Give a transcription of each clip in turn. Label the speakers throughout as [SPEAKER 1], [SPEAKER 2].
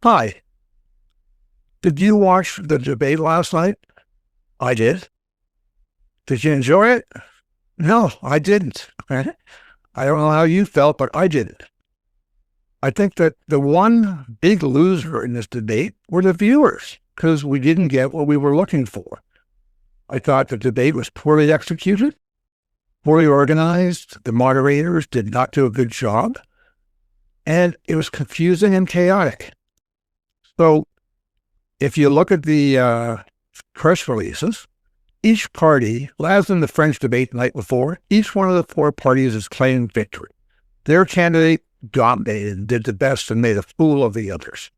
[SPEAKER 1] Hi, did you watch the debate last night? I did. Did you enjoy it? No, I didn't. I don't know how you felt, but I didn't. I think that the one big loser in this debate were the viewers because we didn't get what we were looking for. I thought the debate was poorly executed, poorly organized. The moderators did not do a good job, and it was confusing and chaotic. So if you look at the press releases, each party, as in the French debate the night before, each one of the four parties is claiming victory. Their candidate dominated, did the best, and made a fool of the others.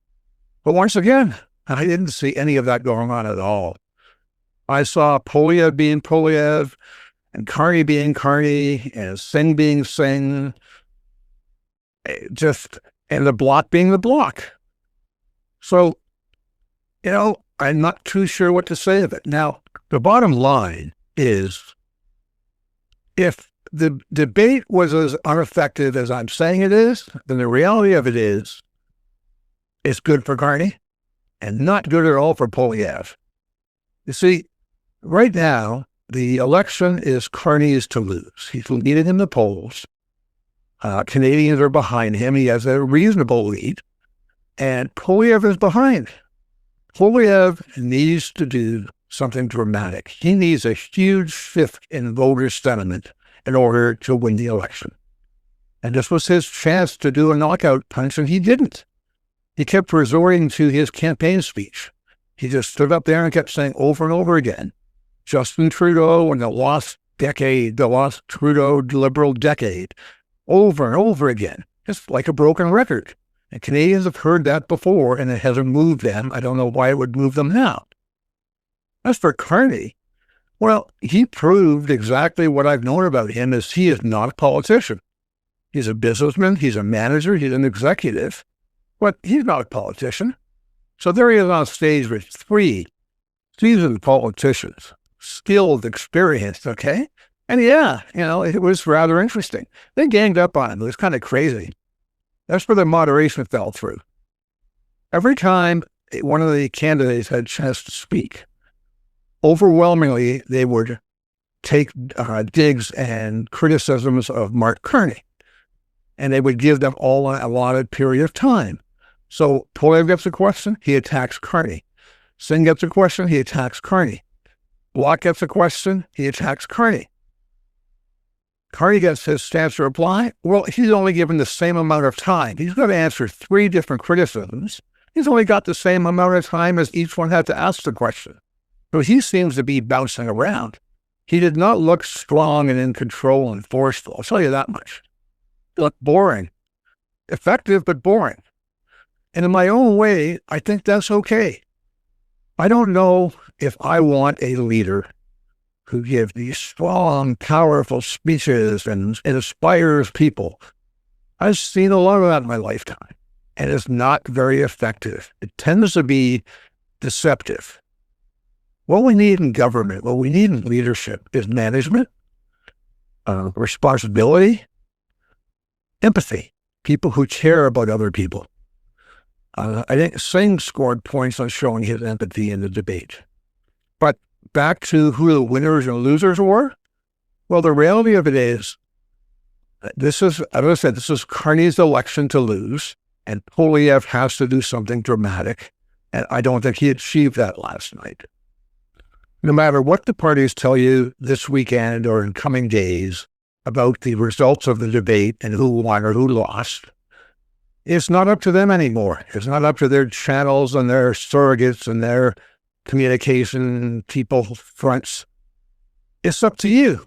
[SPEAKER 1] But once again, I didn't see any of that going on at all. I saw Poilievre being Poilievre, and Carney being Carney, and Singh being Singh, and the Bloc being the Bloc. So, I'm not too sure what to say of it. Now, the bottom line is, if the debate was as ineffective as I'm saying it is, then the reality of it is, it's good for Carney and not good at all for Poilievre. You see, right now, the election is Carney's to lose. He's leading in the polls. Canadians are behind him. He has a reasonable lead. And Poilievre is behind. Poilievre needs to do something dramatic. He needs a huge shift in voter sentiment in order to win the election. And this was his chance to do a knockout punch, and he didn't. He kept resorting to his campaign speech. He just stood up there and kept saying over and over again, Justin Trudeau and the lost Trudeau Liberal decade, over and over again, just like a broken record. And Canadians have heard that before, and it hasn't moved them. I don't know why it would move them now. As for Carney, well, he proved exactly what I've known about him, is he is not a politician. He's a businessman, he's a manager, he's an executive, but he's not a politician. So there he is on stage with three seasoned politicians, skilled, experienced, okay? And yeah, it was rather interesting. They ganged up on him. It was kind of crazy. That's where the moderation fell through. Every time one of the candidates had a chance to speak, overwhelmingly, they would take digs and criticisms of Mark Carney, and they would give them all an allotted period of time. So Poilievre gets a question, he attacks Carney. Singh gets a question, he attacks Carney. Bloc gets a question, he attacks Carney. Carney gets his chance to reply. Well, he's only given the same amount of time. He's got to answer three different criticisms. He's only got the same amount of time as each one had to ask the question. So he seems to be bouncing around. He did not look strong and in control and forceful. I'll tell you that much. He looked boring. Effective, but boring. And in my own way, I think that's okay. I don't know if I want a leader who gives these strong, powerful speeches and inspires people. I've seen a lot of that in my lifetime, and it's not very effective. It tends to be deceptive. What we need in government, what we need in leadership is management, responsibility, empathy, people who care about other people. I think Singh scored points on showing his empathy in the debate. But back to who the winners and losers were. Well, the reality of it is, this is, as I said, this is Carney's election to lose, and Poilievre has to do something dramatic, and I don't think he achieved that last night. No matter what the parties tell you this weekend or in coming days about the results of the debate and who won or who lost, it's not up to them anymore. It's not up to their channels and their surrogates and their communication people fronts. It's up to you.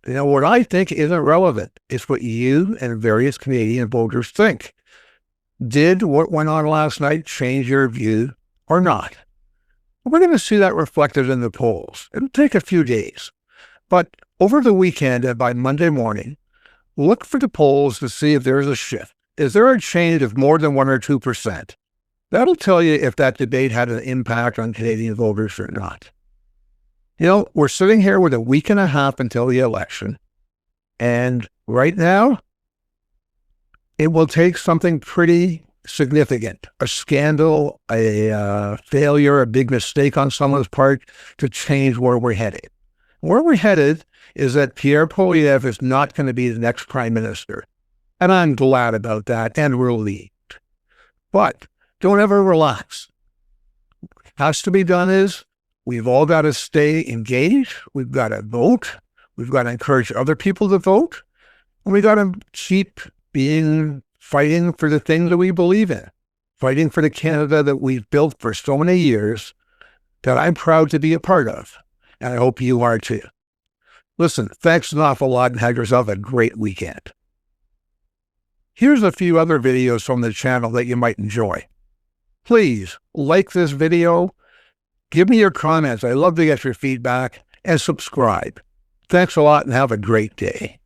[SPEAKER 1] What I think isn't relevant. It's what you and various Canadian voters think. Did what went on last night change your view or not? We're going to see that reflected in the polls. It'll take a few days. But over the weekend and by Monday morning, look for the polls to see if there's a shift. Is there a change of more than 1 or 2%? That'll tell you if that debate had an impact on Canadian voters or not. We're sitting here with a week and a half until the election, and right now, it will take something pretty significant, a scandal, a failure, a big mistake on someone's part to change where we're headed. Where we're headed is that Pierre Poilievre is not going to be the next prime minister. And I'm glad about that and relieved. But don't ever relax. What has to be done is we've all got to stay engaged. We've got to vote. We've got to encourage other people to vote. And we got to keep fighting for the things that we believe in, fighting for the Canada that we've built for so many years that I'm proud to be a part of. And I hope you are too. Listen, thanks an awful lot and have yourself a great weekend. Here's a few other videos from the channel that you might enjoy. Please like this video, give me your comments. I love to get your feedback, and subscribe. Thanks a lot and have a great day.